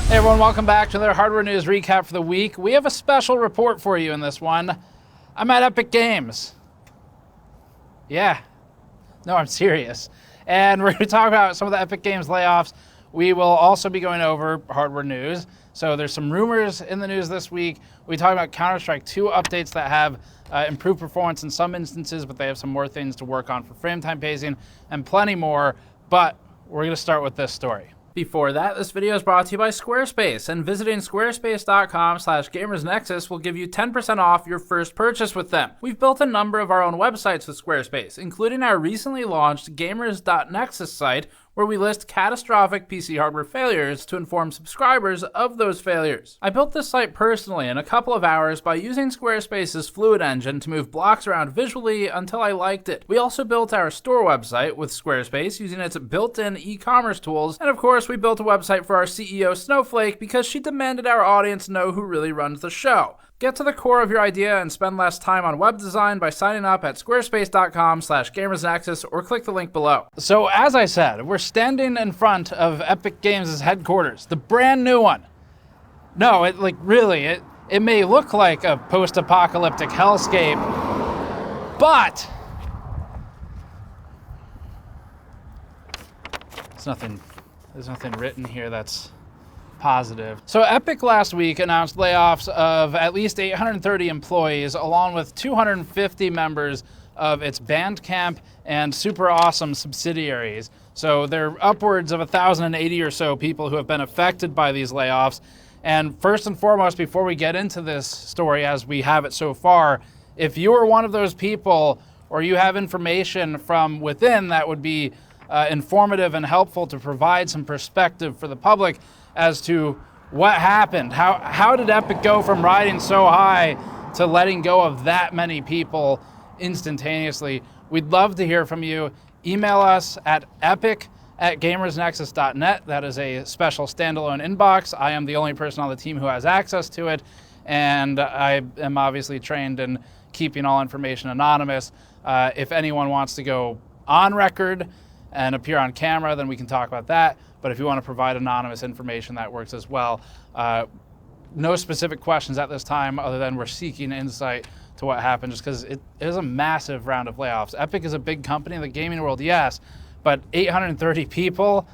Hey everyone, welcome back to another hardware news recap for the week. We have a special report for you in this one. I'm at Epic Games. Yeah, no, I'm serious. And we're going to talk about some of the Epic Games layoffs. We will also be going over hardware news. So there's some rumors in the news this week. We talk about Counter-Strike 2 updates that have improved performance in some instances, but they have some more things to work on for frame time pacing and plenty more. But we're going to start with this story. Before that, this video is brought to you by Squarespace, and visiting squarespace.com/gamersnexus will give you 10% off your first purchase with them. We've built a number of our own websites with Squarespace, including our recently launched gamers.nexus site, where we list catastrophic PC hardware failures to inform subscribers of those failures. I built this site personally in a couple of hours by using Squarespace's Fluid engine to move blocks around visually until I liked it. We also built our store website with Squarespace using its built-in e-commerce tools, and of course we built a website for our CEO Snowflake because she demanded our audience know who really runs the show. Get to the core of your idea and spend less time on web design by signing up at squarespace.com/gamersnexus or click the link below. So as I said, we're standing in front of Epic Games' headquarters, the brand new one. No, it may look like a post-apocalyptic hellscape, but there's nothing written here that's positive. So Epic last week announced layoffs of at least 830 employees, along with 250 members of its Bandcamp and Super Awesome subsidiaries. So there are upwards of 1,080 or so people who have been affected by these layoffs. And first and foremost, before we get into this story as we have it so far, if you are one of those people or you have information from within that would be informative and helpful to provide some perspective for the public as to what happened. How did Epic go from riding so high to letting go of that many people instantaneously? We'd love to hear from you. Email us at epic@gamersnexus.net. That is a special standalone inbox. I am the only person on the team who has access to it, and I am obviously trained in keeping all information anonymous. If anyone wants to go on record and appear on camera, then we can talk about that. But if you want to provide anonymous information, that works as well. No specific questions at this time other than we're seeking insight to what happened, just because it is a massive round of layoffs. Epic is a big company in the gaming world, yes, but 830 people,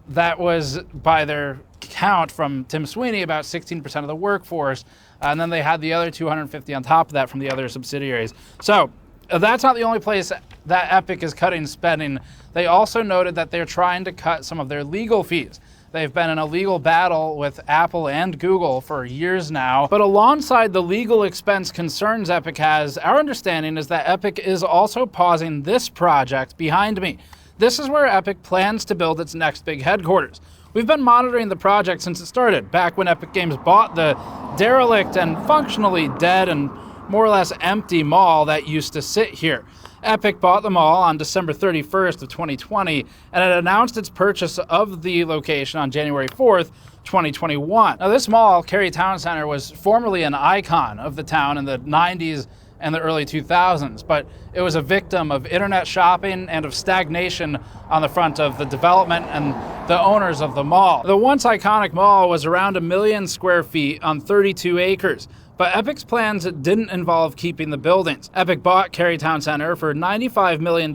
that was, by their count from Tim Sweeney, about 16% of the workforce. And then they had the other 250 on top of that from the other subsidiaries. So that's not the only place that Epic is cutting spending. They also noted that they're trying to cut some of their legal fees. They've been in a legal battle with Apple and Google for years now. But alongside the legal expense concerns Epic has, our understanding is that Epic is also pausing this project behind me. This is where Epic plans to build its next big headquarters. We've been monitoring the project since it started, back when Epic Games bought the derelict and functionally dead and more or less empty mall that used to sit here. Epic bought the mall on December 31st of 2020, and it announced its purchase of the location on January 4th, 2021. Now this mall, Cary Town Center, was formerly an icon of the town in the 90s and the early 2000s, but it was a victim of internet shopping and of stagnation on the front of the development and the owners of the mall. The once iconic mall was around 1 million square feet on 32 acres. But Epic's plans didn't involve keeping the buildings. Epic bought Cary Town Center for $95 million.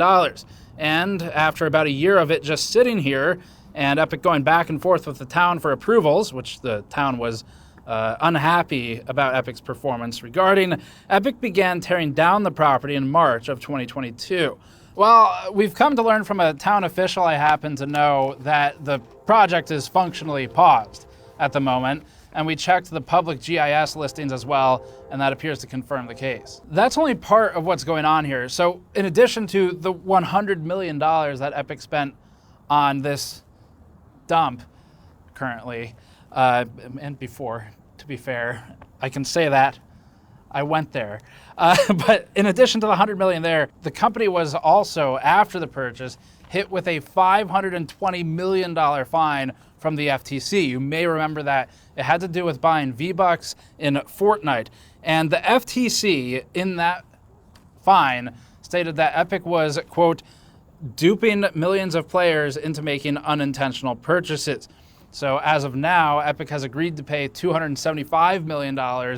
And after about a year of it just sitting here, and Epic going back and forth with the town for approvals, which the town was unhappy about Epic's performance regarding, Epic began tearing down the property in March of 2022. Well, we've come to learn from a town official I happen to know that the project is functionally paused at the moment. And we checked the public GIS listings as well, and that appears to confirm the case. That's only part of what's going on here. So in addition to the $100 million that Epic spent on this dump currently, and before, to be fair, I can say that, I went there. But in addition to the $100 million there, the company was also, after the purchase, hit with a $520 million fine from the FTC. You may remember that it had to do with buying V-Bucks in Fortnite. And the FTC, in that fine, stated that Epic was, quote, duping millions of players into making unintentional purchases. So as of now, Epic has agreed to pay $275 million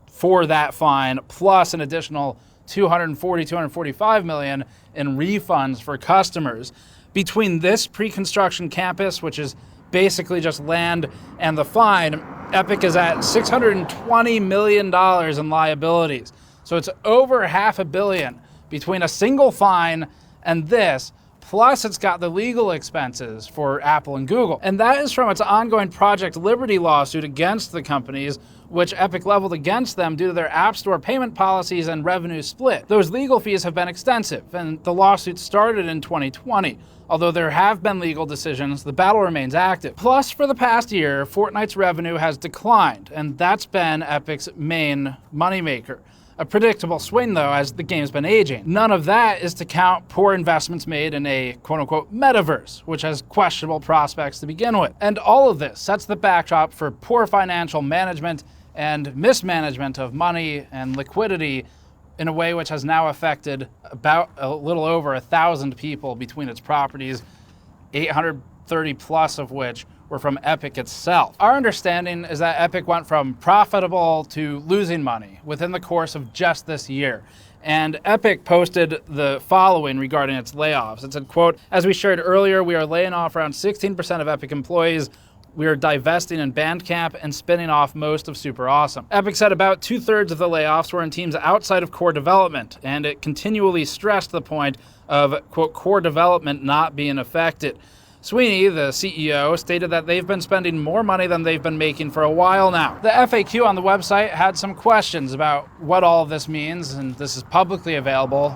for that fine, plus an additional $245 million in refunds for customers. Between this pre-construction campus, which is basically just land, and the fine, Epic is at $620 million in liabilities. So it's over $500 million between a single fine and this, plus it's got the legal expenses for Apple and Google. And that is from its ongoing Project Liberty lawsuit against the companies, which Epic leveled against them due to their App Store payment policies and revenue split. Those legal fees have been extensive, and the lawsuit started in 2020. Although there have been legal decisions, the battle remains active. Plus, for the past year, Fortnite's revenue has declined, and that's been Epic's main moneymaker. A predictable swing, though, as the game's been aging. None of that is to count poor investments made in a quote-unquote metaverse, which has questionable prospects to begin with. And all of this sets the backdrop for poor financial management and mismanagement of money and liquidity in a way which has now affected about a little over 1,000 people between its properties, 830 plus of which were from Epic itself. Our understanding is that Epic went from profitable to losing money within the course of just this year. And Epic posted the following regarding its layoffs. It said, quote, "As we shared earlier, we are laying off around 16% of Epic employees. We are divesting in Bandcamp and spinning off most of Super Awesome." Epic said about 2/3 of the layoffs were in teams outside of core development, and it continually stressed the point of, quote, core development not being affected. Sweeney, the CEO, stated that they've been spending more money than they've been making for a while now. The FAQ on the website had some questions about what all of this means, and this is publicly available,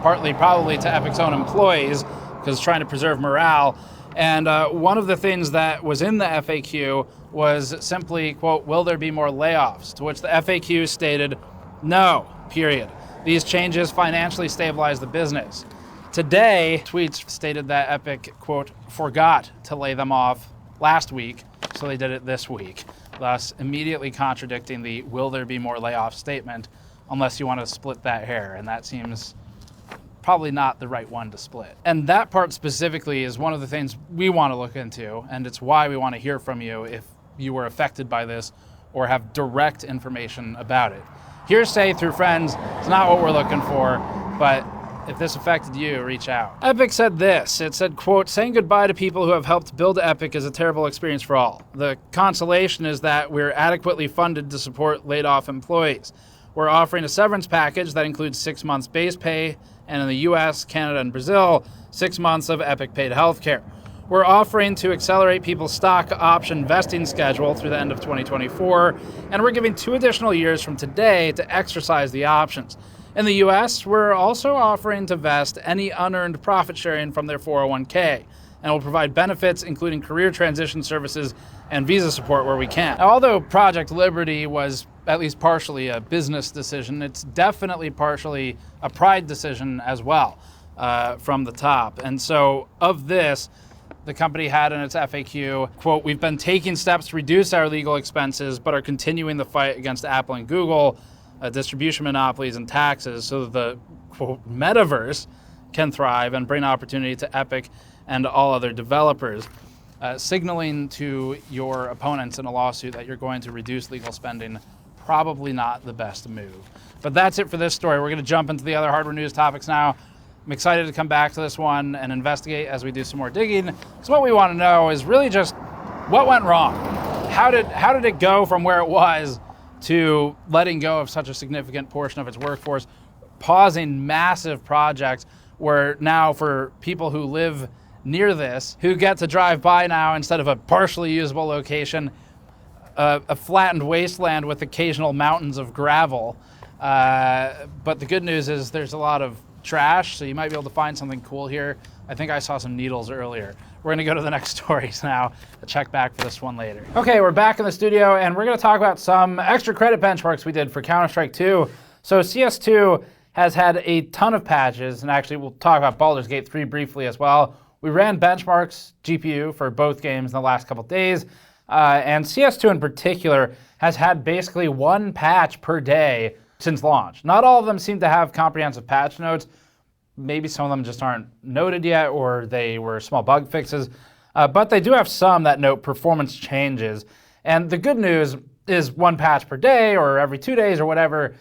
partly probably to Epic's own employees, because it's trying to preserve morale. And one of the things that was in the FAQ was simply, quote, "Will there be more layoffs?" To which the FAQ stated, "No, period. These changes financially stabilize the business." Today, tweets stated that Epic, quote, "forgot to lay them off last week, so they did it this week," thus immediately contradicting the "will there be more layoffs" statement, unless you want to split that hair, and that seems probably not the right one to split. And that part specifically is one of the things we want to look into, and it's why we want to hear from you if you were affected by this or have direct information about it. Hearsay through friends is not what we're looking for, but if this affected you, reach out. Epic said this. It said, quote, "Saying goodbye to people who have helped build Epic is a terrible experience for all. The consolation is that we're adequately funded to support laid-off employees. We're offering a severance package that includes 6 months base pay, and in the US, Canada, and Brazil, 6 months of Epic paid healthcare. We're offering to accelerate people's stock option vesting schedule through the end of 2024, and we're giving 2 additional years from today to exercise the options. In the US, we're also offering to vest any unearned profit sharing from their 401k, and we'll provide benefits including career transition services and visa support where we can." Now, although Project Liberty was at least partially a business decision, it's definitely partially a pride decision as well from the top. And so of this, the company had in its FAQ, quote, "We've been taking steps to reduce our legal expenses, but are continuing the fight against Apple and Google, distribution monopolies and taxes, so that the, quote, metaverse can thrive and bring opportunity to Epic and all other developers," signaling to your opponents in a lawsuit that you're going to reduce legal spending. Probably not the best move. But that's it for this story. We're going to jump into the other hardware news topics now. I'm excited to come back to this one and investigate as we do some more digging, because what we want to know is really just what went wrong. How did it go from where it was to letting go of such a significant portion of its workforce, pausing massive projects where now for people who live near this, who get to drive by now instead of a partially usable location, a flattened wasteland with occasional mountains of gravel. But the good news is there's a lot of trash, so you might be able to find something cool here. I think I saw some needles earlier. We're gonna go to the next stories now. I'll check back for this one later. Okay, we're back in the studio, and we're gonna talk about some extra credit benchmarks we did for Counter-Strike 2. So CS2 has had a ton of patches, and actually we'll talk about Baldur's Gate 3 briefly as well. We ran benchmarks GPU for both games in the last couple days, and CS2 in particular has had basically 1 patch per day since launch. Not all of them seem to have comprehensive patch notes. Maybe some of them just aren't noted yet, or they were small bug fixes. But they do have some that note performance changes. And the good news is one patch per day or every 2 days or whatever.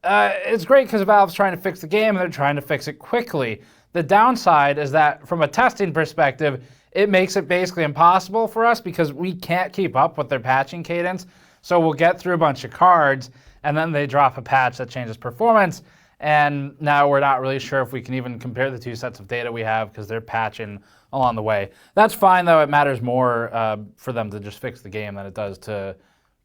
It's great because Valve's trying to fix the game and they're trying to fix it quickly. The downside is that from a testing perspective, it makes it basically impossible for us because we can't keep up with their patching cadence. So we'll get through a bunch of cards and then they drop a patch that changes performance. And now we're not really sure if we can even compare the two sets of data we have because they're patching along the way. That's fine though. It matters more for them to just fix the game than it does to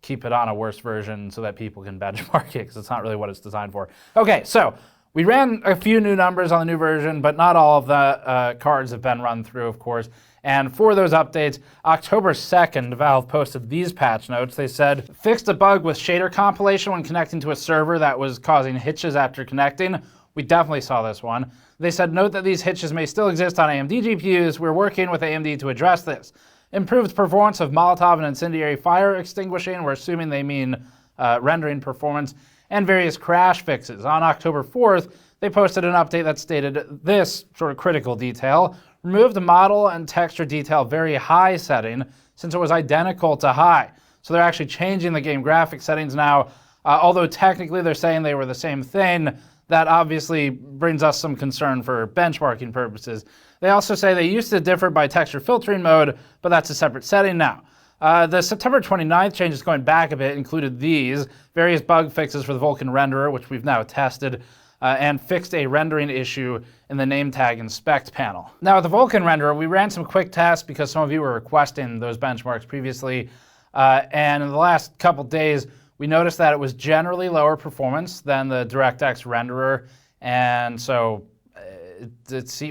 keep it on a worse version so that people can benchmark it because it's not really what it's designed for. Okay, so we ran a few new numbers on the new version, but not all of the cards have been run through, of course. And for those updates, October 2nd, Valve posted these patch notes. They said, fixed a bug with shader compilation when connecting to a server that was causing hitches after connecting. We definitely saw this one. They said, note that these hitches may still exist on AMD GPUs. We're working with AMD to address this. Improved performance of Molotov and incendiary fire extinguishing. We're assuming they mean rendering performance. And various crash fixes. On October 4th, they posted an update that stated this sort of critical detail. Removed the model and texture detail very high setting since it was identical to high. So they're actually changing the game graphics settings now. Although technically they're saying they were the same thing, that obviously brings us some concern for benchmarking purposes. They also say they used to differ by texture filtering mode, but that's a separate setting now. The September 29th changes going back a bit included these, various bug fixes for the Vulkan renderer, which we've now tested, and fixed a rendering issue in the name tag inspect panel. Now with the Vulkan renderer, we ran some quick tests because some of you were requesting those benchmarks previously, and in the last couple days, we noticed that it was generally lower performance than the DirectX renderer, and so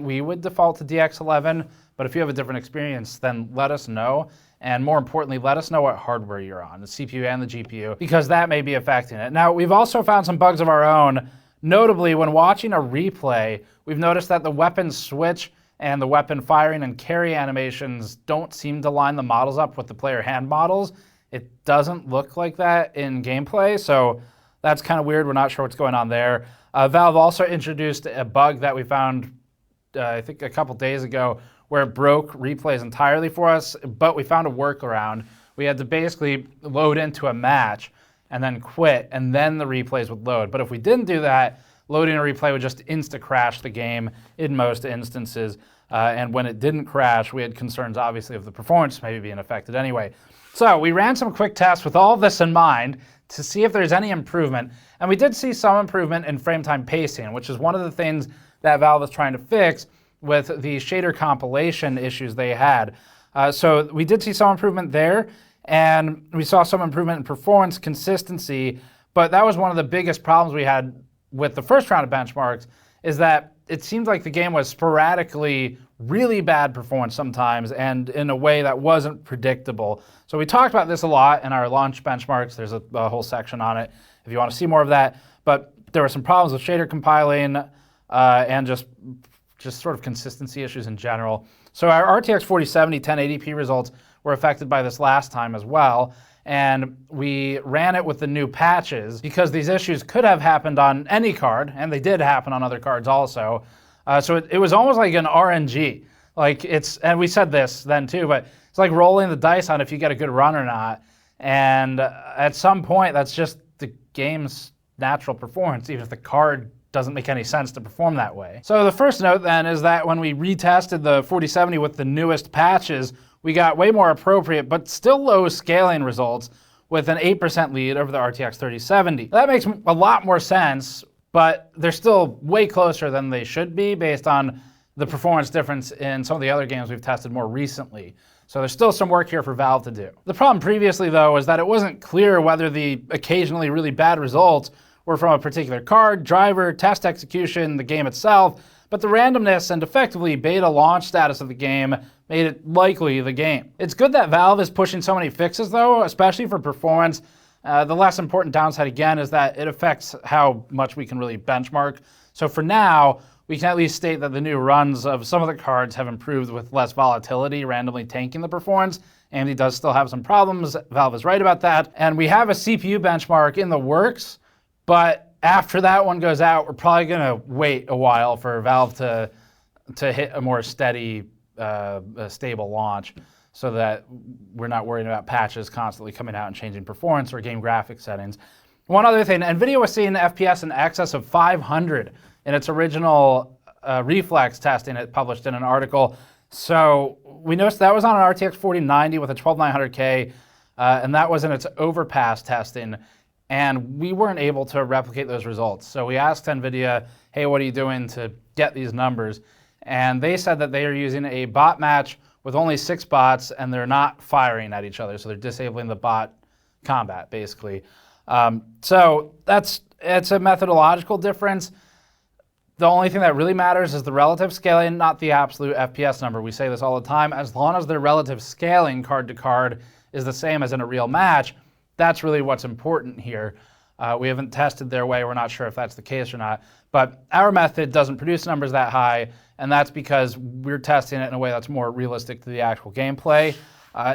we would default to DX11, but if you have a different experience, then let us know. And more importantly, let us know what hardware you're on, the CPU and the GPU, because that may be affecting it. Now, we've also found some bugs of our own. Notably, when watching a replay, we've noticed that the weapon switch and the weapon firing and carry animations don't seem to line the models up with the player hand models. It doesn't look like that in gameplay, so that's kind of weird. We're not sure what's going on there. Valve also introduced a bug that we found, I think a couple days ago, where it broke replays entirely for us, but we found a workaround. We had to basically load into a match and then quit, and then the replays would load. But if we didn't do that, loading a replay would just insta-crash the game in most instances. And when it didn't crash, we had concerns, obviously, of the performance maybe being affected anyway. So we ran some quick tests with all this in mind to see if there's any improvement. And we did see some improvement in frame time pacing, which is one of the things that Valve is trying to fix with the shader compilation issues they had. So we did see some improvement there, and we saw some improvement in performance consistency, but that was one of the biggest problems we had with the first round of benchmarks, is that it seemed like the game was sporadically really bad performance sometimes, and in a way that wasn't predictable. So we talked about this a lot in our launch benchmarks. There's a whole section on it if you want to see more of that, but there were some problems with shader compiling and just sort of consistency issues in general. So our RTX 4070 1080p results were affected by this last time as well, and we ran it with the new patches because these issues could have happened on any card, and they did happen on other cards also. So it was almost like an RNG. And we said this then too, but it's like rolling the dice on if you get a good run or not. And at some point, that's just the game's natural performance, even if the card doesn't make any sense to perform that way. So the first note then is that when we retested the 4070 with the newest patches, we got way more appropriate, but still low scaling results with an 8% lead over the RTX 3070. That makes a lot more sense, but they're still way closer than they should be based on the performance difference in some of the other games we've tested more recently. So there's still some work here for Valve to do. The problem previously, though, was that it wasn't clear whether the occasionally really bad results were from a particular card, driver, test execution, the game itself, but the randomness and effectively beta launch status of the game made it likely the game. It's good that Valve is pushing so many fixes, though, especially for performance. The less important downside, again, is that it affects how much we can really benchmark. So for now, we can at least state that the new runs of some of the cards have improved with less volatility, randomly tanking the performance. AMD does still have some problems. Valve is right about that. And we have a CPU benchmark in the works, but after that one goes out, we're probably going to wait a while for Valve to hit a more steady a stable launch so that we're not worrying about patches constantly coming out and changing performance or game graphics settings. One other thing, NVIDIA was seeing FPS in excess of 500 in its original reflex testing it published in an article. So we noticed that was on an RTX 4090 with a 12900K, and that was in its overpass testing. And we weren't able to replicate those results. So we asked NVIDIA, hey, what are you doing to get these numbers? And they said that they are using a bot match with only 6 bots, and they're not firing at each other. So they're disabling the bot combat, basically. So it's a methodological difference. The only thing that really matters is the relative scaling, not the absolute FPS number. We say this all the time. As long as their relative scaling card to card is the same as in a real match, that's really what's important here. We haven't tested their way. We're not sure if that's the case or not. But our method doesn't produce numbers that high, and that's because we're testing it in a way that's more realistic to the actual gameplay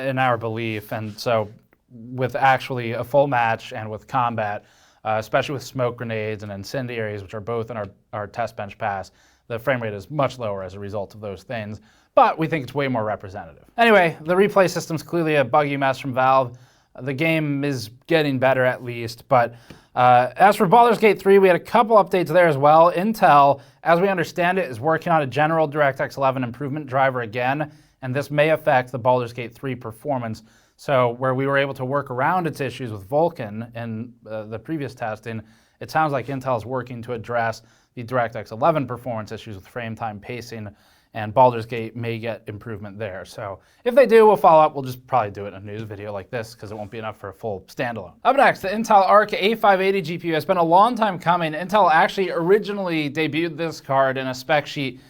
in our belief. And so with actually a full match and with combat, especially with smoke grenades and incendiaries, which are both in our test bench pass, the frame rate is much lower as a result of those things. But we think it's way more representative. Anyway, the replay system's clearly a buggy mess from Valve. The game is getting better at least, but as for Baldur's Gate 3, we had a couple updates there as well. Intel, as we understand it, is working on a general DirectX 11 improvement driver again, and this may affect the Baldur's Gate 3 performance. So where we were able to work around its issues with Vulkan in the previous testing, it sounds like Intel is working to address the DirectX 11 performance issues with frame time pacing, and Baldur's Gate may get improvement there. So if they do, we'll follow up. We'll just probably do it in a news video like this because it won't be enough for a full standalone. Up next, the Intel Arc A580 GPU has been a long time coming. Intel actually originally debuted this card in a spec sheet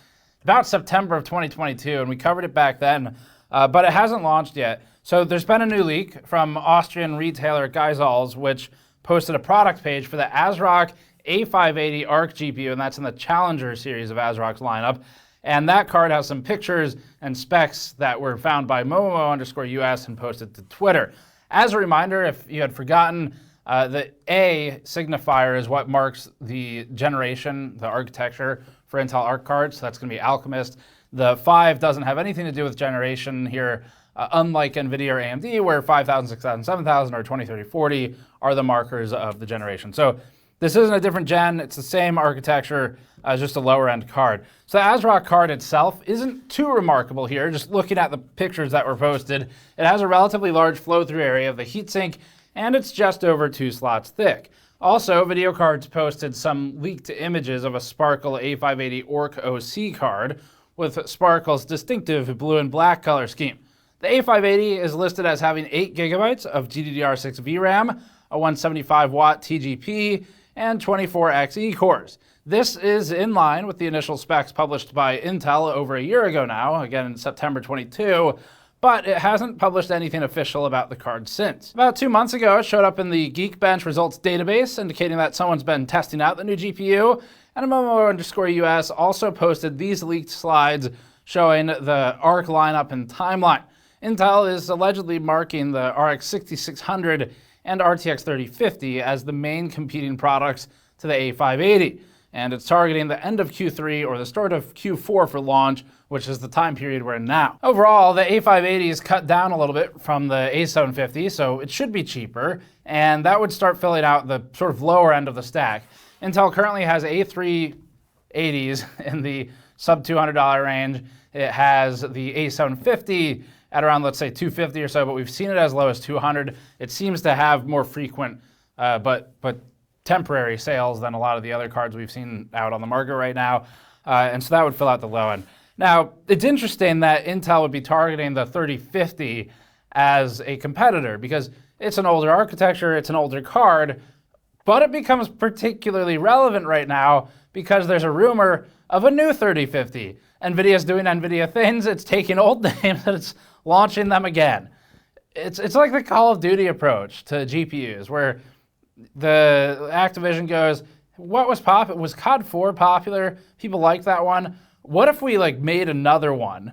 about September of 2022, and we covered it back then, but it hasn't launched yet. So there's been a new leak from Austrian retailer Geizhals, which posted a product page for the ASRock A580 Arc GPU, and that's in the Challenger series of ASRock's lineup. And that card has some pictures and specs that were found by Momo_US and posted to Twitter. As a reminder, if you had forgotten, the A signifier is what marks the generation, the architecture for Intel Arc cards. So that's going to be Alchemist. The 5 doesn't have anything to do with generation here, unlike NVIDIA or AMD, where 5000, 6000, 7000, or 2030, 40 are the markers of the generation. So this isn't a different gen. It's the same architecture as just a lower end card. So the ASRock card itself isn't too remarkable here. Just looking at the pictures that were posted, it has a relatively large flow through area of the heatsink, and it's just over 2 slots thick. Also, Video Cards posted some leaked images of a Sparkle A580 Orc OC card with Sparkle's distinctive blue and black color scheme. The A580 is listed as having 8 GB of GDDR6 VRAM, a 175 watt TGP, and 24 XE cores. This is in line with the initial specs published by Intel over a year ago now, again in September 22, but it hasn't published anything official about the card since. About 2 months ago, it showed up in the Geekbench results database, indicating that someone's been testing out the new GPU, and Momo_US also posted these leaked slides showing the Arc lineup and timeline. Intel is allegedly marking the RX 6600 and RTX 3050 as the main competing products to the A580. And it's targeting the end of Q3 or the start of Q4 for launch, which is the time period we're in now. Overall, the A580 is cut down a little bit from the A750, so it should be cheaper, and that would start filling out the sort of lower end of the stack. Intel currently has A380s in the sub $200 range. It has the A750 at around, let's say, $250 or so, but we've seen it as low as $200. It seems to have more frequent, but temporary sales than a lot of the other cards we've seen out on the market right now. And so that would fill out the low end. Now, it's interesting that Intel would be targeting the 3050 as a competitor because it's an older architecture, it's an older card, but it becomes particularly relevant right now because there's a rumor of a new 3050. NVIDIA's doing NVIDIA things, it's taking old names and it's launching them again. It's like the Call of Duty approach to GPUs where the Activision goes, what was popular? Was COD 4 popular? People liked that one. What if we made another one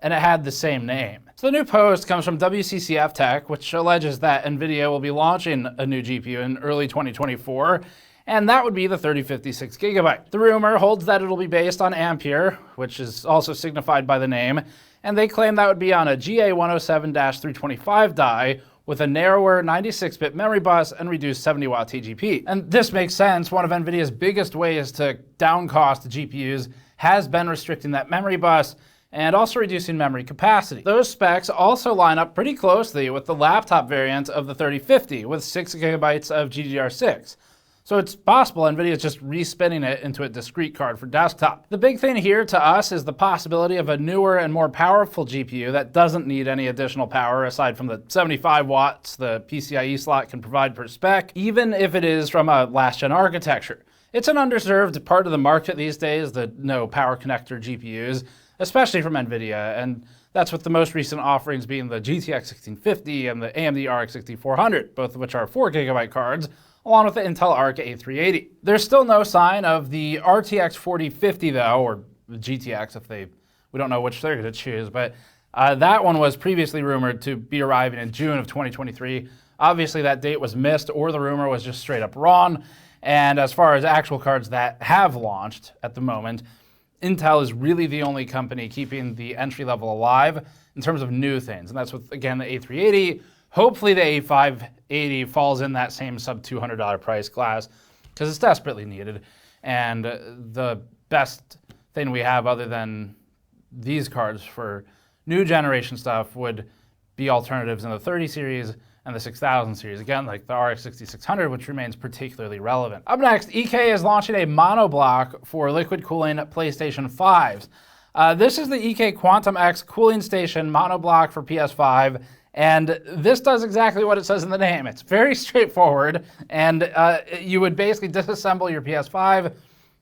and it had the same name? So the new post comes from WCCF Tech, which alleges that NVIDIA will be launching a new GPU in early 2024. and that would be the 3056 gigabyte. The rumor holds that it'll be based on Ampere, which is also signified by the name, and they claim that would be on a GA107-325 die with a narrower 96-bit memory bus and reduced 70-watt TGP. And this makes sense. One of NVIDIA's biggest ways to down cost GPUs has been restricting that memory bus and also reducing memory capacity. Those specs also line up pretty closely with the laptop variant of the 3050 with 6 gigabytes of GDDR6. So it's possible NVIDIA is just respinning it into a discrete card for desktop. The big thing here to us is the possibility of a newer and more powerful GPU that doesn't need any additional power aside from the 75 watts the PCIe slot can provide per spec, even if it is from a last-gen architecture. It's an underserved part of the market these days, the no power connector GPUs, especially from NVIDIA, and that's with the most recent offerings being the GTX 1650 and the AMD RX 6400, both of which are 4 gigabyte cards, along with the Intel Arc A580. There's still no sign of the RTX 4050 though, or the GTX we don't know which they're gonna choose, but that one was previously rumored to be arriving in June of 2023. Obviously that date was missed or the rumor was just straight up wrong. And as far as actual cards that have launched at the moment, Intel is really the only company keeping the entry level alive in terms of new things. And that's with, again, the A380. Hopefully the A580 falls in that same sub $200 price class because it's desperately needed. And the best thing we have other than these cards for new generation stuff would be alternatives in the 30 series and the 6000 series, again, like the RX 6600, which remains particularly relevant. Up next, EK is launching a monoblock for liquid cooling PlayStation 5s. This is the EK Quantum X cooling station monoblock for PS5, and this does exactly what it says in the name. It's very straightforward, and you would basically disassemble your PS5,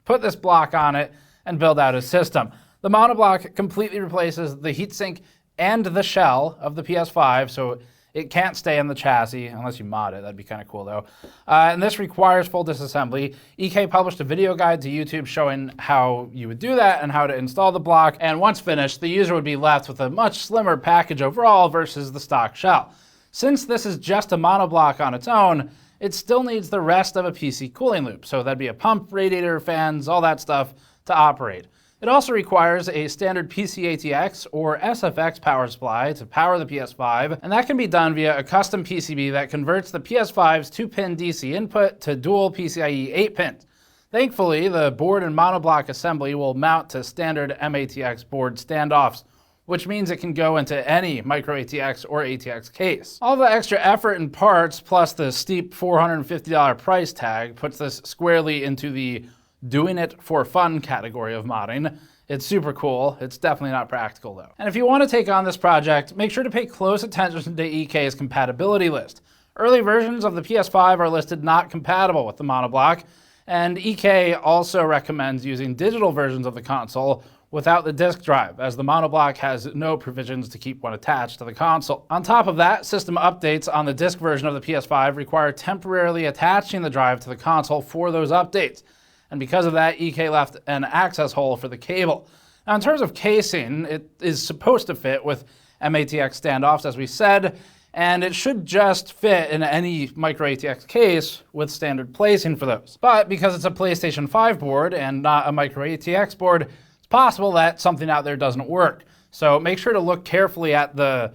put this block on it, and build out a system. The monoblock completely replaces the heatsink and the shell of the PS5, so it can't stay in the chassis unless you mod it. That'd be kind of cool though. And this requires full disassembly. EK published a video guide to YouTube showing how you would do that and how to install the block. And once finished, the user would be left with a much slimmer package overall versus the stock shell. Since this is just a monoblock on its own, it still needs the rest of a PC cooling loop. So that'd be a pump, radiator, fans, all that stuff to operate. It also requires a standard PCATX or SFX power supply to power the PS5, and that can be done via a custom PCB that converts the PS5's 2-pin DC input to dual PCIe 8 pins. Thankfully, the board and monoblock assembly will mount to standard MATX board standoffs, which means it can go into any micro ATX or ATX case. All the extra effort and parts, plus the steep $450 price tag, puts this squarely into the doing it for fun category of modding. It's super cool. It's definitely not practical though. And if you want to take on this project, make sure to pay close attention to EK's compatibility list. Early versions of the PS5 are listed not compatible with the monoblock, and EK also recommends using digital versions of the console without the disk drive, as the monoblock has no provisions to keep one attached to the console. On top of that, system updates on the disk version of the PS5 require temporarily attaching the drive to the console for those updates. And because of that, EK left an access hole for the cable. Now, in terms of casing, it is supposed to fit with MATX standoffs, as we said, and it should just fit in any micro ATX case with standard placing for those. But because it's a PlayStation 5 board and not a micro ATX board, it's possible that something out there doesn't work. So make sure to look carefully at the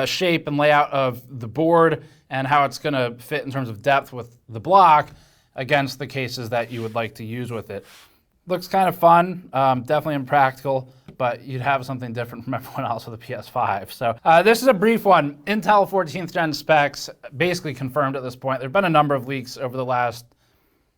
shape and layout of the board and how it's going to fit in terms of depth with the block against the cases that you would like to use with it. Looks kind of fun, definitely impractical, but you'd have something different from everyone else with a PS5. So this is a brief one. Intel 14th gen specs basically confirmed at this point. There have been a number of leaks over the last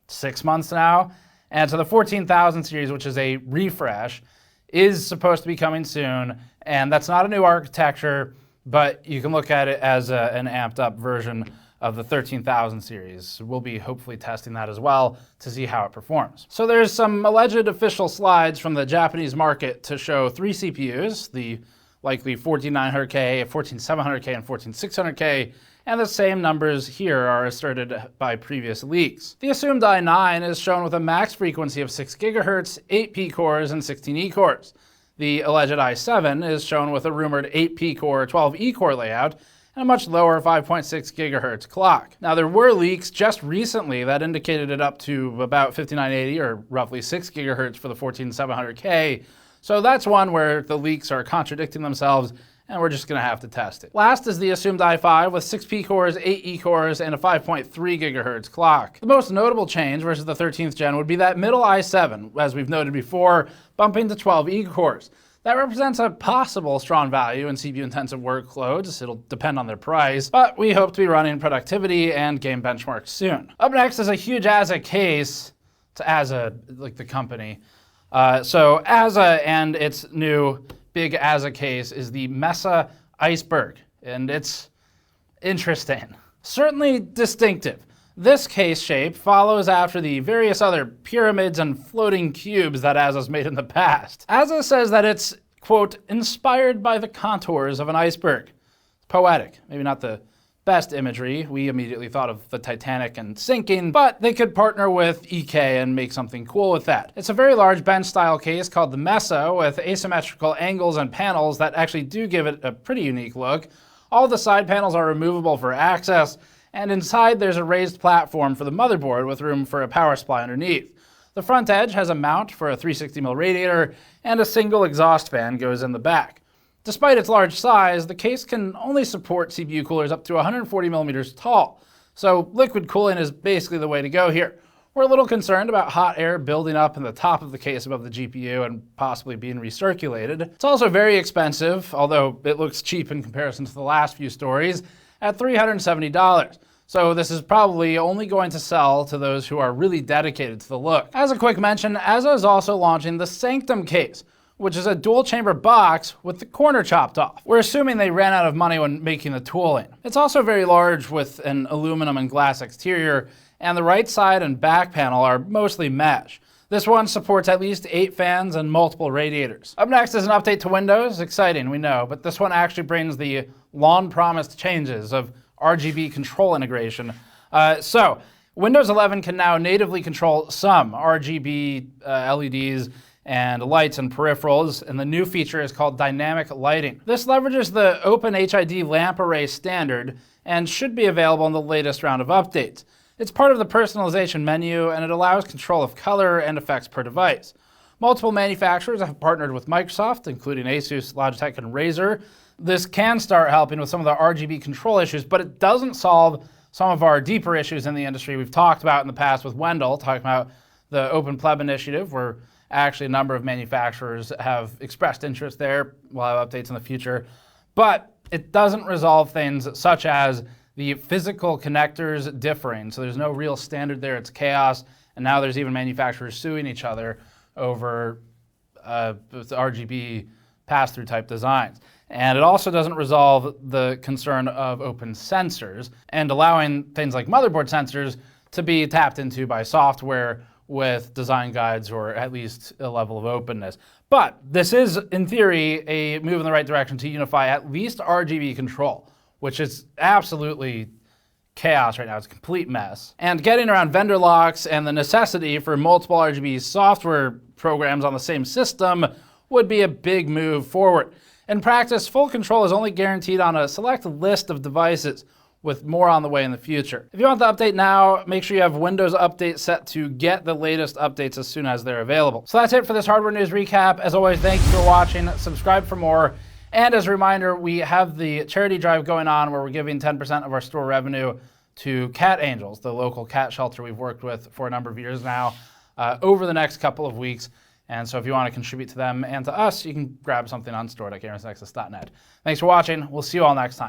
6 months now. And so the 14,000 series, which is a refresh, is supposed to be coming soon. And that's not a new architecture, but you can look at it as an amped up version of the 13,000 series. We'll be hopefully testing that as well to see how it performs. So there's some alleged official slides from the Japanese market to show 3 CPUs, the likely 14900K, 14700K, and 14600K, and the same numbers here are asserted by previous leaks. The assumed i9 is shown with a max frequency of 6 GHz, 8 P-cores, and 16 E-cores. The alleged i7 is shown with a rumored 8 P-core, 12 E-core layout, and a much lower 5.6 gigahertz clock. Now, there were leaks just recently that indicated it up to about 5980 or roughly 6 gigahertz for the 14700K. So that's one where the leaks are contradicting themselves, and we're just going to have to test it. Last is the assumed i5 with 6 P-cores, 8 E-cores, and a 5.3 gigahertz clock. The most notable change versus the 13th gen would be that middle i7, as we've noted before, bumping to 12 E-cores. That represents a possible strong value in CPU-intensive workloads. It'll depend on their price, but we hope to be running productivity and game benchmarks soon. Up next is a huge AZZA case. It's AZZA, like the company. So AZZA and its new big AZZA case is the Mesa Iceberg, and it's interesting. Certainly distinctive. This case shape follows after the various other pyramids and floating cubes that AZZA's made in the past. AZZA says that it's, quote, inspired by the contours of an iceberg. It's poetic, maybe not the best imagery. We immediately thought of the Titanic and sinking, but they could partner with EK and make something cool with that. It's a very large bench-style case called the Mesa with asymmetrical angles and panels that actually do give it a pretty unique look. All the side panels are removable for access, and inside there's a raised platform for the motherboard with room for a power supply underneath. The front edge has a mount for a 360mm radiator, and a single exhaust fan goes in the back. Despite its large size, the case can only support CPU coolers up to 140 millimeters tall, so liquid cooling is basically the way to go here. We're a little concerned about hot air building up in the top of the case above the GPU and possibly being recirculated. It's also very expensive, although it looks cheap in comparison to the last few stories, at $370. So this is probably only going to sell to those who are really dedicated to the look. As a quick mention, AZZA is also launching the Sanctum case, which is a dual chamber box with the corner chopped off. We're assuming they ran out of money when making the tooling. It's also very large with an aluminum and glass exterior, and the right side and back panel are mostly mesh. This one supports at least 8 fans and multiple radiators. Up next is an update to Windows. Exciting, we know, but this one actually brings the long-promised changes of RGB control integration. So Windows 11 can now natively control some RGB LEDs and lights and peripherals, and the new feature is called dynamic lighting. This leverages the OpenHID lamp array standard and should be available in the latest round of updates. It's part of the personalization menu, and it allows control of color and effects per device. Multiple manufacturers have partnered with Microsoft, including Asus, Logitech, and Razer. This can start helping with some of the RGB control issues, but it doesn't solve some of our deeper issues in the industry we've talked about in the past with Wendell, talking about the Open Pleb initiative, where actually a number of manufacturers have expressed interest there. We'll have updates in the future. But it doesn't resolve things such as the physical connectors differing. So there's no real standard there. It's chaos. And now there's even manufacturers suing each other over RGB pass-through type designs. And it also doesn't resolve the concern of open sensors and allowing things like motherboard sensors to be tapped into by software with design guides or at least a level of openness. But this is, in theory, a move in the right direction to unify at least RGB control, which is absolutely chaos right now. It's a complete mess. And getting around vendor locks and the necessity for multiple RGB software programs on the same system would be a big move forward. In practice, full control is only guaranteed on a select list of devices, with more on the way in the future. If you want the update now, make sure you have Windows Update set to get the latest updates as soon as they're available. So that's it for this hardware news recap. As always, thank you for watching. Subscribe for more. And as a reminder, we have the charity drive going on where we're giving 10% of our store revenue to Cat Angels, the local cat shelter we've worked with for a number of years now, over the next couple of weeks. And so if you want to contribute to them and to us, you can grab something on store.gamersnexus.net. Thanks for watching. We'll see you all next time.